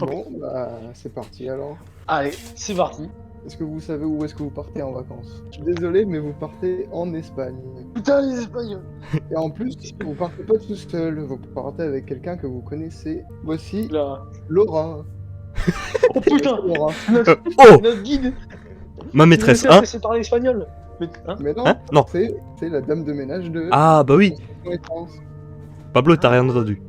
Bon, bah, c'est parti alors. Allez, c'est parti. Est-ce que vous savez où est-ce que vous partez en vacances? Je suis désolé, mais vous partez en Espagne. Putain, les Espagnols. Et en plus, vous partez pas tout seul, vous partez avec quelqu'un que vous connaissez. Voici Là. Laura. Oh putain, Laura. Oh, notre guide. ma maîtresse, Il hein? c'est parler espagnol. Mais, hein Mais non, Hein? Non. c'est la dame de ménage de... Ah, bah oui. Connaissance. Pablo, t'as rien entendu.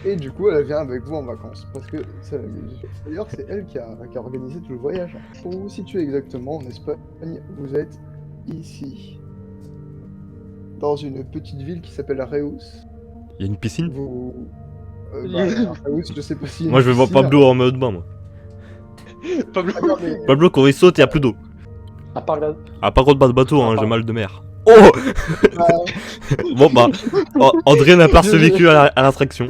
Et du coup, elle vient avec vous en vacances, parce que ça l'amuse. D'ailleurs, c'est elle qui a organisé tout le voyage. Pour vous situer exactement, en Espagne, vous êtes ici. Dans une petite ville qui s'appelle Reus. Il y a une piscine? Vous... Reus, je sais pas si... Moi, je vais voir Pablo en mode bain, moi. Pablo. Ah non, mais... Pablo, quand il saute, il y a plus d'eau. À part là. Ah, par contre, pas de bateau, hein, Ah, j'ai mal de mer. Oh. Bon, bah, André n'a pas survécu à l'attraction.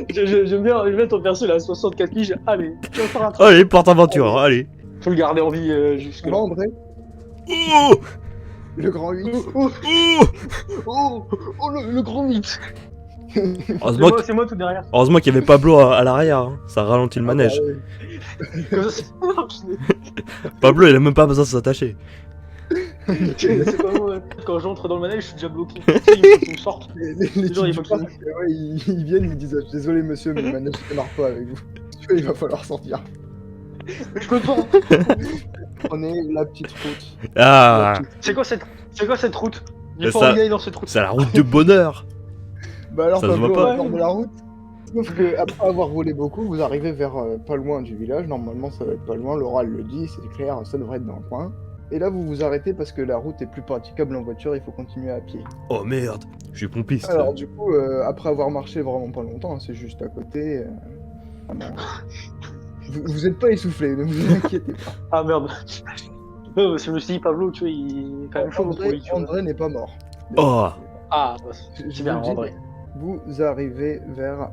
J'aime bien ton perso, il a 64 piges. Allez, tu vas faire un truc. Allez, porte aventure, allez. Faut le garder en vie jusque Ça là. va, André? Oh, Le grand 8. Oh, oh. le grand mythe. Heureusement C'est moi tout derrière. heureusement qu'il y avait Pablo à l'arrière, hein. Ça ralentit le manège. Comme ça, Pablo, il a même pas besoin de s'attacher. c'est pas moi. Quand j'entre dans le manège, je suis déjà bloqué. Tu sais, il faut qu'il me sorte. Les Genre, il types faut du qu'il- parc, ouais, ils viennent, ils disent « Désolé monsieur, mais le manège ne démarre pas avec vous. Il va falloir sortir. Je peux pas. Prenez la petite route. Ah, C'est quoi cette route? J'ai Mais pas ça- envie d'aller dans cette route. c'est la route de bonheur. Bah alors Ça se Pablo, voit pas. on va faire de la route. Sauf que après avoir volé beaucoup, vous arrivez vers pas loin du village. Normalement ça va être pas loin, Laura elle le dit, c'est clair, ça devrait être dans le coin. Et là vous vous arrêtez parce que la route est plus praticable en voiture, il faut continuer à pied. Oh merde, je suis pompiste. Alors du coup, après avoir marché vraiment pas longtemps, hein, c'est juste à côté. Vraiment, vous êtes pas essoufflé, ne vous inquiétez pas. Ah merde. Non, parce que je me suis dit, Pablo, tu vois, il est quand même chaud pour lui, tu vois. André n'est pas mort. Oh, Ah, bah, Je c'est bien, vous le dis, André. Vous arrivez vers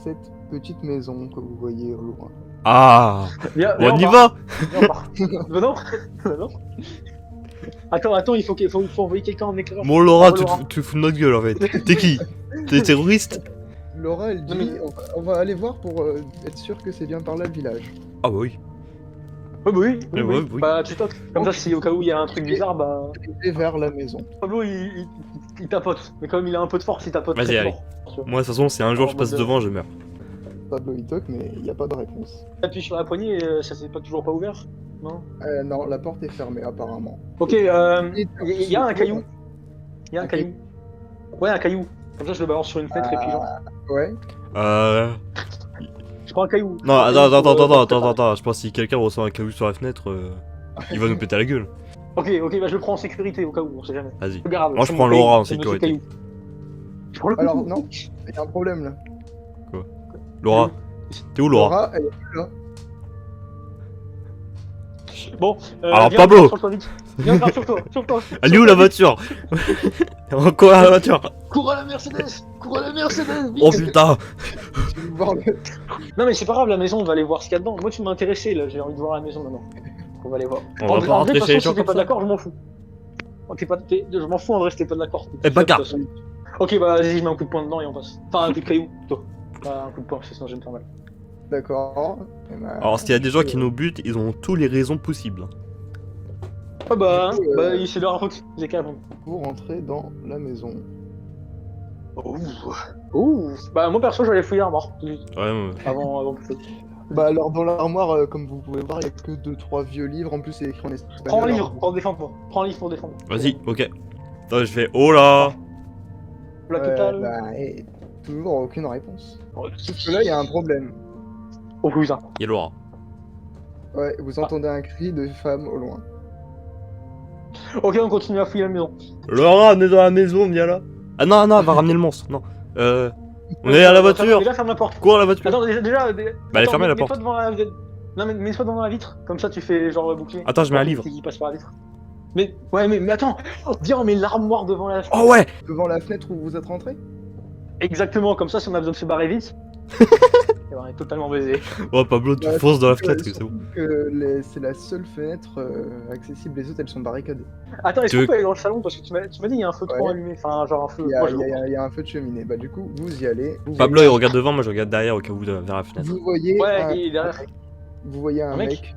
cette petite maison que vous voyez au loin. ah, Viens, on y part. va. Viens, on part. Bah non. Bah non. Attends, il faut envoyer quelqu'un en éclaireur. Bon Laura, Oh, Laura. tu te fous de notre gueule en fait. T'es qui? T'es terroriste? Laura, elle dit, Non, mais- on va aller voir pour être sûr que c'est bien par là le village. Ah bah oui. Oui, bah oui, Ouais, ouais, oui. Bah tu toques. Comme ça, si au cas où il y a un truc bizarre, bah... Et vers la maison. Pablo, il tapote. Mais comme il a un peu de force, il tapote Vas-y, très allez. fort. Tu vois. Moi de toute façon, si un jour je passe devant, je meurs. Pablo il toque, mais il n'y a pas de réponse. Appuie sur la poignée, ça s'est pas toujours pas ouvert. Non. Non, la porte est fermée apparemment. Ok, il y a un caillou. Il y a un Ok. caillou. Ouais, un caillou. Comme ça, je le balance sur une fenêtre et puis genre... Ouais. Je prends un caillou. Non, Un caillou pour, attends. Je pense que si quelqu'un reçoit un caillou sur la fenêtre, il va nous péter la gueule. Ok, bah je le prends en sécurité au cas où, on sait jamais. Vas-y. Regarde, Moi, je c'est prends mon caillou, Laura en c'est monsieur sécurité. caillou. Je prends le Alors caillou. non, il y a un problème là. Laura, t'es où Laura? Laura, elle est plus là. Bon, Alors, viens, Pablo. sur toi vite. Viens, grimpe sur toi. Elle est où la voiture? Encore à la voiture. Cours à la Mercedes, vite. Oh putain. Tu veux voir le... Non mais c'est pas grave, la maison, on va aller voir ce qu'il y a dedans. Moi tu m'as intéressé là, j'ai envie de voir la maison maintenant. On va aller voir. On va André, pas rentrer de toute chez les façon, gens si t'es comme pas ça. d'accord, je m'en fous. Oh, je m'en fous André, si t'es pas d'accord. Eh, bagarre. De toute façon. Ok, bah vas-y, je mets un coup de poing dedans et on passe. Enfin, un coup de caillou, plutôt. Pas un coup de poing, parce que sinon je vais me faire mal. D'accord. Eh ben, Alors s'il y a des gens qui nous butent, ils ont toutes les raisons possibles. Ah bah, Du coup, c'est leur faute, j'ai qu'à répondre. vous rentrez dans la maison. Ouh. Bah moi perso, j'allais fouiller l'armoire. Ouais, Avant plus tôt. Bah alors dans l'armoire, comme vous pouvez voir, il n'y a que 2-3 vieux livres. En plus c'est écrit en espagnol. Prends un alors, livre pour défendre. Prends un livre pour défendre. vas-y, ok. Attends, je fais oh là. La totale. Bah, et toujours aucune réponse. Oh, Sauf que là, il y a un problème. Oh putain. Il y a Laura. Ouais, vous entendez un cri de femme au loin. Ok, on continue à fouiller la maison. Laura, on est dans la maison, viens là. Ah non, elle va ramener le monstre. Non. On est à la voiture. Déjà, ferme la porte. Cours à la voiture. Attends, déjà. Bah, elle est fermée, la porte. Mets-toi devant la... Non, mais mets-toi devant la vitre. Comme ça, tu fais genre bouclier. Attends, je mets un livre. Qui passe par la vitre. Mais attends. Viens, on met l'armoire devant la... Oh ouais. Devant la fenêtre où vous êtes rentré. Exactement, comme ça, si on a besoin de se barrer vite. Et on est totalement baisé. Oh, Pablo, tu Bah, fonces dans la surtout fenêtre, c'est bon. que c'est la seule fenêtre accessible, les autres elles sont barricadées. Attends, est-ce Tu qu'on veux- peut aller dans le salon? Parce que tu m'as dit il y a un feu de camp Ouais. allumé, enfin genre un feu. Il y, Moi, a, je il y vois. a- il y a un feu de cheminée. Bah du coup, vous y allez. Vous Pablo, il voyez, regarde devant, moi je regarde derrière au cas où vers la fenêtre. vous voyez Ouais, un, il est derrière. vous voyez un Un mec mec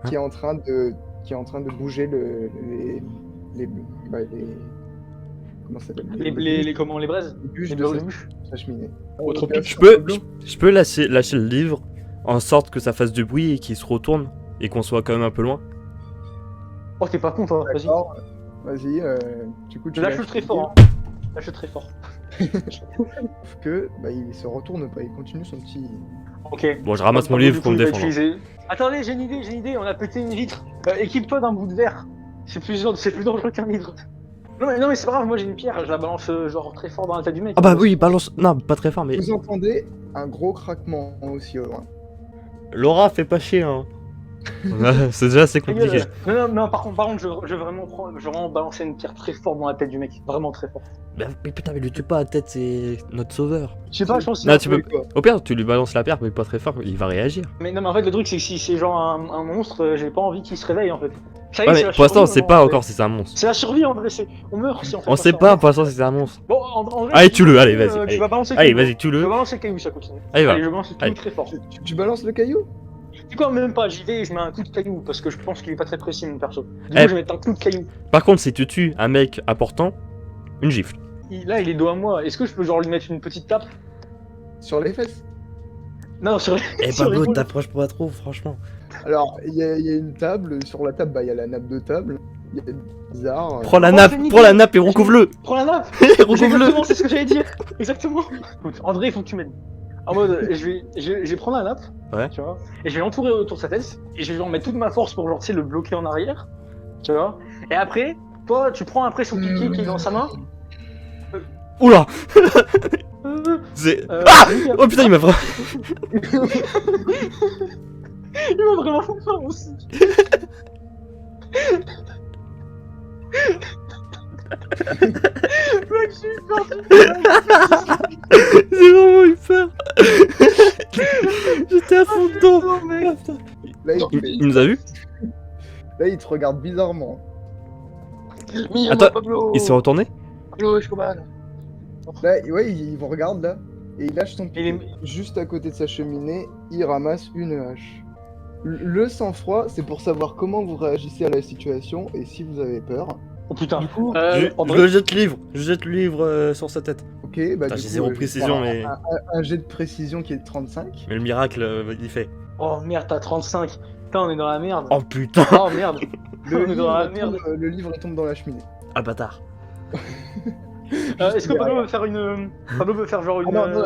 qui est en train de bouger les, bah, comment ça s'appelle Comment, les braises? les bûches Les de bûches? sa cheminée. Oh, trop Bien pire. sûr, Je peux, Pablo. je peux lâcher le livre en sorte que ça fasse du bruit et qu'il se retourne et qu'on soit quand même un peu loin. Oh, t'es pas con, toi, vas-y. D'accord. Vas-y. Du coup, tu Lâche-le lâches très le fort, hein. Lâche-le très fort. Sauf que bah, il se retourne pas, il continue son petit. Ok. Bon, je ramasse mon Pablo, livre du pour coup, me il va défendre. utiliser- Attendez, j'ai une idée, on a pété une vitre. Équipe-toi d'un bout de verre. C'est plus dangereux qu'un livre. Non mais c'est pas grave, moi j'ai une pierre, je la balance genre très fort dans la tête du mec. Ah bah oui, balance. Non, pas très fort, mais. Vous entendez un gros craquement aussi au loin. Laura, fais pas chier, hein. C'est déjà assez Ta gueule. compliqué. Non, par contre, je vais vraiment balancer une pierre très fort dans la tête du mec, vraiment très fort. Mais putain, mais lui tue pas la tête, c'est notre sauveur. Je sais pas, je pense Non, que tu peux. Quoi. Au pire, tu lui balances la pierre, mais pas très fort, il va réagir. Mais non, mais en fait, le truc c'est que si c'est genre un monstre, j'ai pas envie qu'il se réveille en fait. Ça y est, Ouais, c'est mais la pour l'instant, on survie, sait maintenant, pas en encore fait. si c'est un monstre. C'est la survie en vrai, on meurt si on fait On sait ça. pas pour l'instant si c'est un monstre. Bon, en vrai. Allez, si tue-le, tu allez, veux, vas-y, Tu allez. vas balancer le Allez, caillou. vas-y, Je vais tue-le. balancer le caillou, ça continue. Allez, va. Allez, je balance le Allez. caillou très fort. Tu balances le caillou? Tu quoi, même pas, j'y vais et je mets un coup de caillou parce que je pense qu'il est pas très précis mon perso. Du coup, Eh. je vais mettre un coup de caillou. Par contre, si tu tues un mec important, une gifle. Là, il est dos à moi. Est-ce que je peux genre lui mettre une petite tape? Sur les fesses? Non, sur les. Eh, sur Pablo, l'épaule. t'approches pas trop, franchement. Alors, il y a une table, sur la table, bah, il y a la nappe de table, il y a des bizarres. Prends la Oh, nappe, c'est nickel. prends la nappe et recouvre-le. Prends la nappe. Recouvre-le. Exactement, c'est ce que j'allais dire. Exactement. Écoute, André, il faut que tu m'aides. En mode, je vais prendre la nappe, Ouais. tu vois, et je vais l'entourer autour de sa tête, et je vais en mettre toute ma force pour genre, tu sais, le bloquer en arrière, tu vois. Et après, toi, tu prends après son piqué qui est dans sa main. Oula. Euh, C'est. euh, Ah lui, Oh putain, il m'a vraiment. il m'a vraiment fait peur aussi. Mec, j'ai eu peur. J'ai vraiment eu peur. J'étais à fond dedans. Non, mec. Là, Il nous a vu. là, il te regarde bizarrement. Mille, Attends, Pablo. Il s'est retourné. Pablo Escobar. Là, ouais, il vous regarde là, et il lâche son Il pied. est- Juste à côté de sa cheminée, il ramasse une hache. Le sang-froid, c'est pour savoir comment vous réagissez à la situation et si vous avez peur. Oh putain. Du coup, Je André, le jette le livre. Je jette le livre sur sa tête. ok, bah Putain, du j'ai coup, zéro je vais précision, faire mais. un jet de précision qui est de 35. Mais le miracle, il fait. oh merde, t'as 35. Putain, on est dans la merde. Oh putain. Oh merde. Le On est dans la livre, merde. le livre il tombe dans la cheminée. Ah bâtard. Est-ce que Pablo veut faire une. Pablo veut faire genre une. Ah non, non,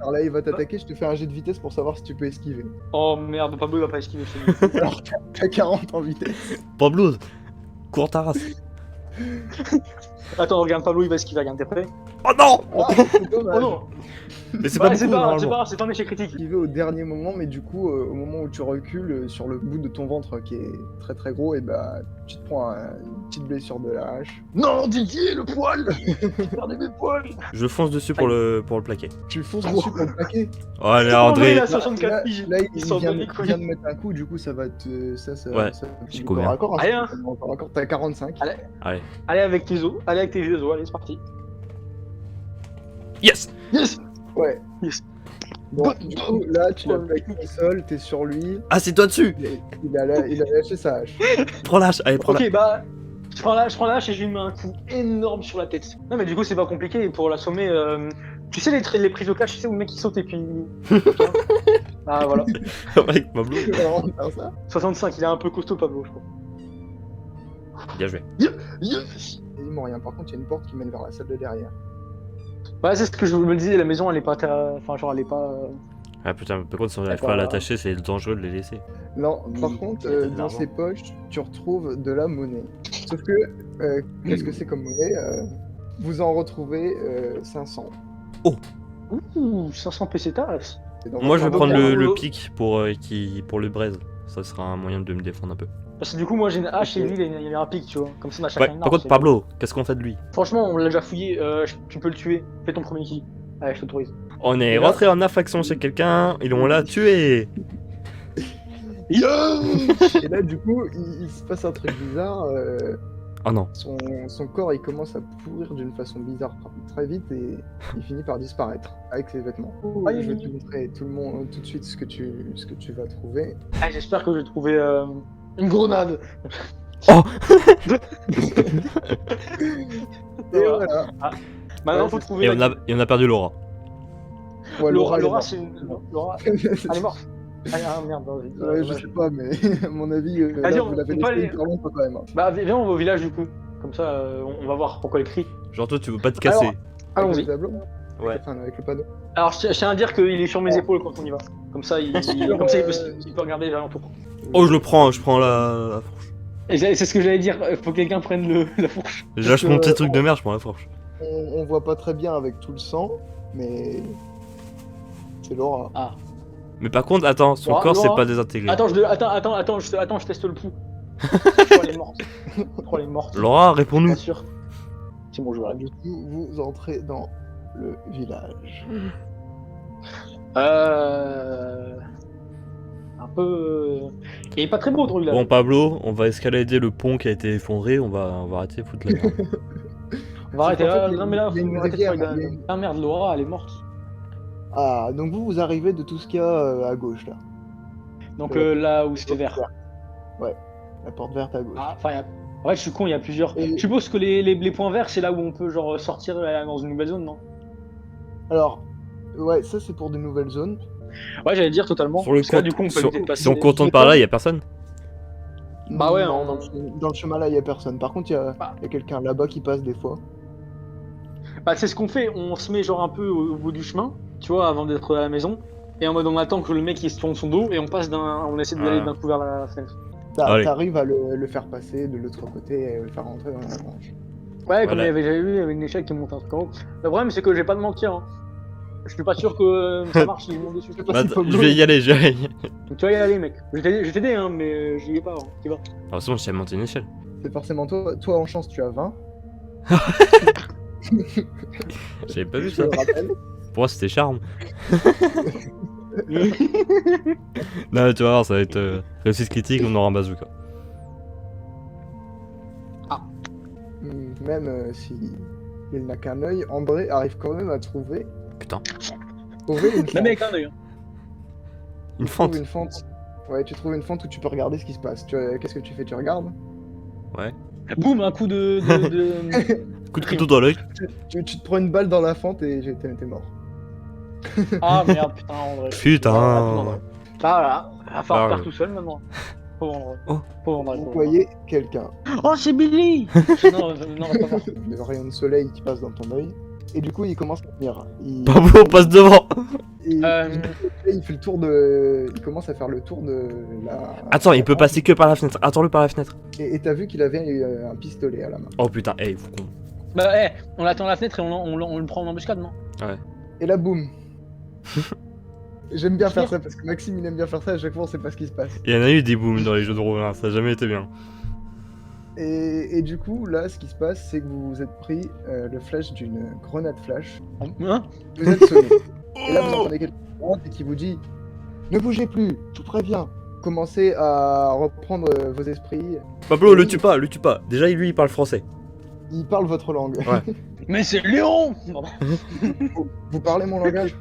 alors là, il va t'attaquer, je te fais un jet de vitesse pour savoir si tu peux esquiver. Oh merde, Pablo il va pas esquiver chez lui. Alors, t'as 40 en vitesse. Pablo, cours ta race. Attends, regarde, Pablo il va esquiver, regarde, t'es prêt? Oh non. Ah, c'est dommage. Oh non. Mais c'est Bah, pas c'est beaucoup pas grave, normalement. c'est pas un échec critique. Esquiver au dernier moment, mais du coup, au moment où tu recules sur le bout de ton ventre qui est très très gros, et bah tu te prends une petite blessure de la hache. Non, Didier, le poil. Regardez mes poils. Je fonce dessus pour le plaquer. Tu fonces dessus pour le plaquer. Oh allez André, André. il a 64 piges. Là, Il s'en bat les il couilles. vient de mettre un coup, du coup ça va te. Ça Ouais, ça j'ai du couvert. corps à corps, hein, Allez, hein. c'est totalement corps à corps, t'as 45. Allez. Allez avec tes os, allez, c'est parti. Yes. Yes. Ouais. Yes. Bon, du coup, là, tu l'as plaqué au sol, t'es sur lui, Ah c'est toi dessus. il a lâché sa hache. Prends l'âge. Allez prends la. Ok, bah. Je prends la hache et je lui mets un coup énorme sur la tête. Non, mais du coup, c'est pas compliqué pour l'assommer. Tu sais, les prises au cash, tu sais, où le mec il saute et puis. Ah, voilà. Avec Pablo. Tu vas vraiment faire ça 65, il est un peu costaud, Pablo, je crois. Bien joué. Yes. Quasiment rien. Par contre, il y a une porte qui mène vers la salle de derrière. Ouais, c'est ce que je me disais, la maison elle est pas. Enfin, genre, elle est pas. Ah putain, par contre si on n'arrive D'accord. pas à l'attacher, c'est dangereux de les laisser. Non, par Oui, contre, il y a de dans l'argent. ses poches, tu retrouves de la monnaie. Sauf que, qu'est-ce que c'est comme monnaie Vous en retrouvez 500. Ouh, 500 pesetas. C'est dans Moi je vais votre prendre inventaire. le pic pour le braise. Ça sera un moyen de me défendre un peu. Parce que du coup, moi j'ai une hache et Ok. lui il a un pic, tu vois. Comme ça, on a chacun Ouais, une par arme, contre c'est- Pablo, qu'est-ce qu'on fait de lui? Franchement, on l'a déjà fouillé, tu peux le tuer. Fais ton premier kill. Allez, je t'autorise. On est Et là- rentré en infraction chez quelqu'un, ils l'ont là tué. Et là, du coup, il se passe un truc bizarre. Oh non. Son corps, il commence à pourrir d'une façon bizarre très vite et il finit par disparaître avec ses vêtements. Ah, Je vais te montrer tout de suite ce que tu vas trouver. Ah, j'espère que je vais trouver une grenade. Oh. Et voilà. Maintenant, Ouais, faut c'est- trouver. Et on a perdu Laura. Ouais, Laura, elle est Laura, morte. c'est une. Laura, elle est morte. Ah merde, vas-y. Ouais, je sais pas, mais à mon avis, Vas-y, là, on vous l'avez peut laissé aller- hyper longtemps quand même. Hein. Bah, viens, on va au village du coup. Comme ça, on va voir pourquoi elle crie. Genre toi tu veux pas te casser. Avec Allons-y. le tableau Ouais. Enfin, avec le panneau. Alors, je tiens à dire qu'il est sur mes épaules quand on y va. Comme ça, il peut regarder les alentours. Oh je prends la fourche. Et c'est ce que j'allais dire, faut que quelqu'un prenne la fourche. Je lâche Parce mon que- petit truc de merde, je prends la fourche. On voit pas très bien avec tout le sang, mais c'est Laura. Ah. Mais par contre, attends, son Laura, corps c'est Laura. pas désintégré. Attends, je teste le pouls. Je crois qu'elle est morte. Je crois qu'elle est morte. Laura, réponds-nous. Pas sûr. C'est bon, je vois. Du coup, vous entrez dans le village. Un peu. Il est pas très beau ton village. Bon Pablo, on va escalader le pont qui a été effondré, on va arrêter de foutre la merde. On va arrêter En fait, là. il y a- Non, mais là, il y a faut une arrêter de rivière, faire il y a une- Ah merde, Laura, elle est morte. Ah, donc vous arrivez de tout ce qu'il y a à gauche là. Donc Ouais. là où c'était vert. Ouais, la porte verte à gauche. Ah, enfin, en fait, je suis con, il y a plusieurs. Et- Je suppose que les points verts, c'est là où on peut genre sortir dans une nouvelle zone, non? Alors, ouais, ça c'est pour de nouvelles zones. Ouais, j'allais dire totalement. Sur le Parce que là, compte- du coup, on peut sur- éviter de passer. Si on contourne par là, y a personne. Bah ouais, Non, on- dans le chemin là, il y a personne. Par contre, il y a, Bah. il y a quelqu'un là-bas qui passe des fois. Bah, c'est ce qu'on fait, on se met genre un peu au bout du chemin, tu vois, avant d'être à la maison. Et en mode on attend que le mec il se tourne son dos et on passe on essaie d'aller Ah. d'un coup vers la fenêtre. Allez. T'arrives à le faire passer de l'autre côté et le faire rentrer dans la branche. Ouais, comme Voilà. j'avais vu, il y avait une échelle qui monte un truc en haut. Le problème c'est que j'ai pas de mentir. Hein. Je suis pas sûr que ça marche si je monte dessus. Bah, je vais y aller, Donc tu vas y aller, mec. Je vais t'aider, hein, mais j'y vais pas. Hein. Tu vas. Ah, c'est bon, je sais monter une échelle. C'est forcément toi. Toi en chance, tu as 20. J'avais pas vu Je ça. le rappelle. Pour moi, c'était charme. Non, tu vas voir, ça va être réussite critique, on aura un bazooka. Même si il n'a qu'un œil, André arrive quand même à trouver Putain, une Même fente. avec un œil. Hein. une Tu trouves fente. une fente. Ouais, tu trouves une fente où tu peux regarder ce qui se passe. Qu'est-ce que tu fais? Tu regardes? Boum, un coup de... Coup de couteau dans l'œil. Tu te prends une balle dans la fente et t'es mort. Ah merde, putain, André. Putain. Ah voilà, va falloir Ah, faire ouais. tout seul maintenant. Pauvre André. Oh. Pauvre André. Vous pauvre voyez quelqu'un. André. Oh, c'est Billy. Non, on va pas faire. Le rayon de soleil qui passe dans ton œil. Et du coup, il commence à venir. Pablo, passe devant. Il fait le tour de. Il commence à faire le tour de la. Attends, il peut passer que par la fenêtre. Attends-le par la fenêtre. Et t'as vu qu'il avait un pistolet à la main. Oh putain, hey, faut qu'on. Bah, on attend à la fenêtre et on le prend en embuscade, non? Et là, boum. J'aime bien faire Sûr. ça parce que Maxime il aime bien faire ça. À chaque fois, on sait pas ce qui se passe. Il y en a eu des booms dans les jeux de rôle, hein, ça a jamais été bien. Et du coup, là, ce qui se passe, c'est que vous vous êtes pris le flash d'une grenade flash. Hein? Vous êtes sonné. Et là, vous entendez quelqu'un qui vous dit ne bougez plus, je vous préviens. Commencez à reprendre vos esprits. Pablo, le tue pas, le tue pas. Déjà, lui, il parle français. Il parle votre langue. Ouais. Mais c'est Léon. Pardon. Vous parlez mon langage?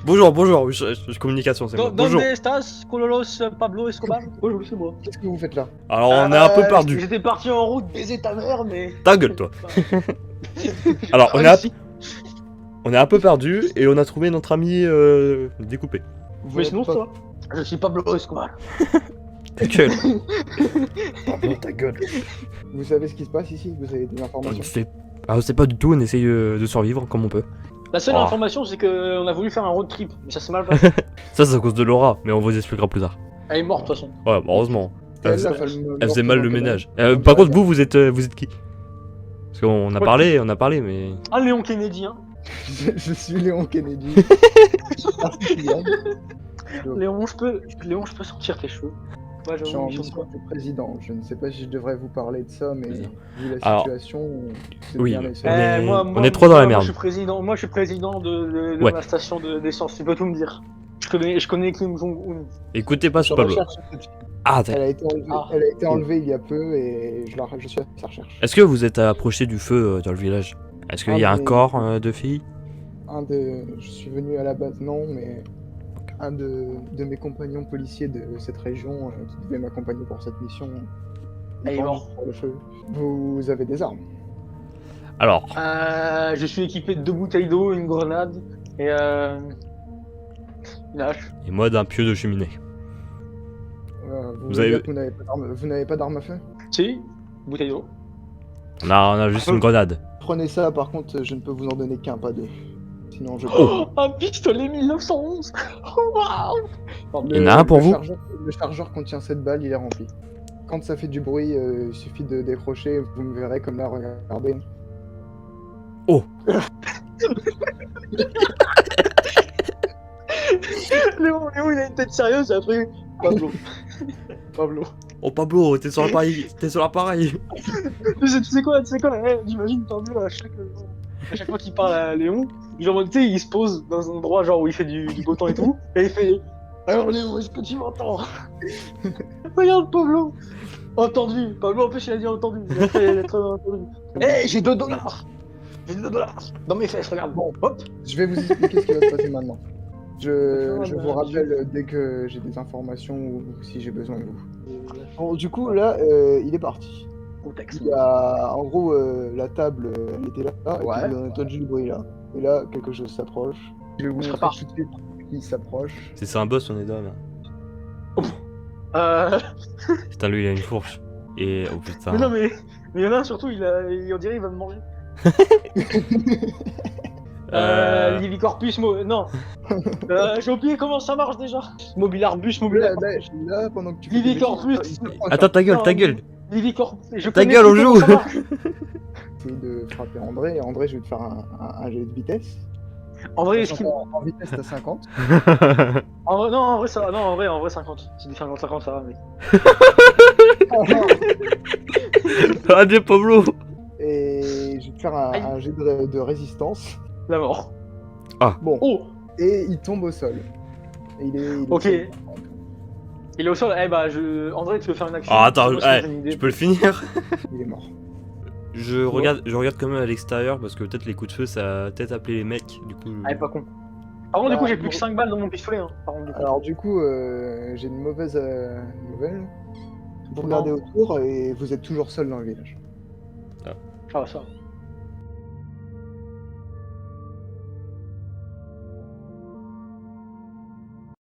Bonjour, bonjour, je communication, c'est moi. Bonjour. Donde estas, Cololos, Pablo Escobar? Bonjour, c'est moi. Qu'est-ce que vous faites là? Alors, on est un peu perdu. J'étais parti en route baiser ta mère, mais. Ta gueule, toi. Alors, on est un peu perdu et on a trouvé notre ami découpé. Vous Mais êtes sinon, pas- toi. Je suis Pablo Escobar. Ta gueule. Pardon, ta gueule. Vous savez ce qui se passe ici? Vous avez des On informations? sait... Ah, on sait pas du tout, on essaye de survivre comme on peut. La seule Oh. information, c'est qu'on a voulu faire un road trip, mais ça s'est mal passé. Ça, c'est à cause de Laura, mais on vous expliquera plus tard. Elle est morte, de toute façon. Ouais, bah, heureusement. Elle, Elle, là, elle faisait mal le ménage. Par contre, vous êtes qui? Parce qu'on a parlé, mais... Ah, Léon Kennedy, hein. Je suis Léon Kennedy. Merci, Kylian. Léon, je peux sentir tes cheveux. Ouais, Je suis j'avoue, en mission de mission quoi? du président. Je ne sais pas si je devrais vous parler de ça, mais Président. vu la Alors, situation, c'est oui, bien les on seuls. est- Moi, on est trop dans la moi, merde. je suis président, moi, je suis président de Ouais. ma station d'essence. Tu peux tout me dire. Je connais Kim Jong-un. Écoutez pas Je ce Pablo. recherche cette fille. Ah, Elle a été enlevée, Ah. elle a été enlevée il y a peu et je suis à sa recherche. est-ce que vous êtes approché du feu dans le village? Est-ce qu'il y a un corps de fille? Je suis venu à la base, non, mais un de mes compagnons policiers de cette région qui devait m'accompagner pour cette mission. Elle est penche morte. sur le feu. Vous avez des armes? Alors, Je suis équipé de 2 bouteilles d'eau, une grenade et une hache. et moi d'un pieu de cheminée. Vous Vous voulez avez- dire que vous n'avez pas d'arme à feu? Si, bouteille d'eau. On a juste une grenade. Prenez ça, par contre, je ne peux vous en donner qu'un, pas deux. Sinon, je... Oh, un pistolet 1911. Oh, waouh. Il y en a un pour vous? Le chargeur contient 7 balles, il est rempli. Quand ça fait du bruit, il suffit de décrocher, vous me verrez comme là, regardez. Oh. Léon, il a une tête sérieuse après. Pablo. Pablo. Oh Pablo, t'es sur l'appareil, Tu sais quoi, j'imagine Pablo à chaque fois qu'il parle à Léon, genre tu sais, il se pose dans un endroit genre où il fait du beau temps et tout, et il fait alors Léon, est-ce que tu m'entends? Regarde Pablo. Entendu. Pablo en plus il a dit entendu. Il a fait lettre entendu. Hey, j'ai 2 dollars. J'ai 2 dollars dans mes fesses, regarde. Bon, hop. Je vais vous expliquer ce qui va se passer maintenant. Je D'accord, vous bah, rappelle dès que j'ai des informations ou si j'ai besoin de vous. Bon, du coup, là, il est parti. Contexte. Il y a, en gros, la table, elle était là, et Ouais. puis on a entendu le bruit là. Et là, quelque chose s'approche. Je vais vous On se montrer prépare. tout de suite qui s'approche. C'est un boss, on est d'homme. Putain, lui il a une fourche. Et oh putain. Mais non mais il y en a un surtout, on dirait il va me manger. Livicorpus, non. J'ai oublié comment ça marche déjà. Mobilarbus, Là, Mobilarbus. là, pendant que tu fais Livicorpus. des bêtises, Attends, ta gueule, Non, ta gueule. Livicorpus. Je Ta connais gueule, on plus joue. comment ça marche. essayer de frapper André. Et André, je vais te faire un jet de vitesse. En vrai, est-ce qu'il- En vitesse, t'as 50. en vrai, non, en vrai, ça va. Non, en vrai 50. C'est du 50-50, ça va, mec. Adieu Pablo. Et je vais te faire un jet de résistance. La mort. Bon, Oh, et il tombe au sol. Et il est ok. au sol. Il est au sol. Eh bah, André, tu veux faire une action? Ah attends, Moi, sinon, j'ai une idée. je peux le finir. Il est mort. Je regarde quand même à l'extérieur parce que peut-être les coups de feu ça a peut-être appelé les mecs. Du coup. Ah, pas con. Par contre, du coup, j'ai Bon. plus que 5 balles dans mon pistolet. Hein. Par contre, du coup. Alors du coup, j'ai une mauvaise nouvelle. Vous Non. regardez autour et vous êtes toujours seul dans le village. Ah, ça va.